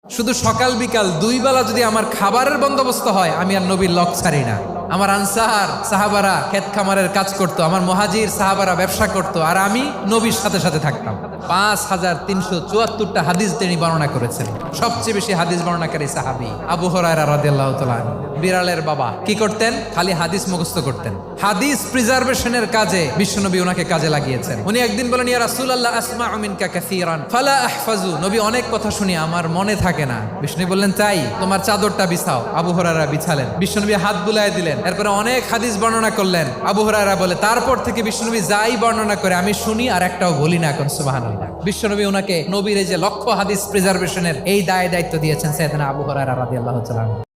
শুধু সকাল বিকাল দুই বেলা যদি আমার খাবারের বন্দোবস্ত হয়, আমি আর নবীর লক ছাড়ি না। আমার আনসার সাহাবারা ক্ষেত খামারের কাজ করতো, আমার মুহাজির সাহাবারা ব্যবসা করতো, আর আমি নবীর সাথে সাথে থাকতাম। 5374টা হাদিস তিনি বর্ণনা করেছেন। সবচেয়ে বেশি হাদিস বর্ণনাকারী সাহাবী আবু হুরায়রা রাদিয়াল্লাহু তাআলা। বিড়ালের বাবা কি করতেন? খালি হাদিস মুখস্থ করতেন। হাদিস প্রিজার্ভেশনের কাজে বিশ্বনবী ওনাকে কাজে লাগিয়েছেন। উনি একদিন বলেন, ইয়া রাসূলুল্লাহ আসমাউ মিনকা কাসীরান ফালা আহফাজু। নবী, অনেক কথা শুনি, আমার মনে থাকে না। বিষ্ণু বললেন, তাই তোমার চাদরটা বিছাও। আবু হুরায়রা বিছালেন। বিশ্বনবী হাত বুলায় দিলেন। এরপরে অনেক হাদিস বর্ণনা করলেন। আবু হুরায়রা বলে, তারপর থেকে বিশ্বনবী যাই বর্ণনা করে আমি শুনি আর একটাও বলি না। এখন সুবহানাল্লাহ। বিশ্বনবী ওনাকে নবীর এই যে লক্ষ্য হাদিস প্রিজার্ভেশনের এই দায় দায়িত্ব দিয়েছেন সাইয়েদনা আবু হুরায়রা রাদিয়াল্লাহু তাআলা।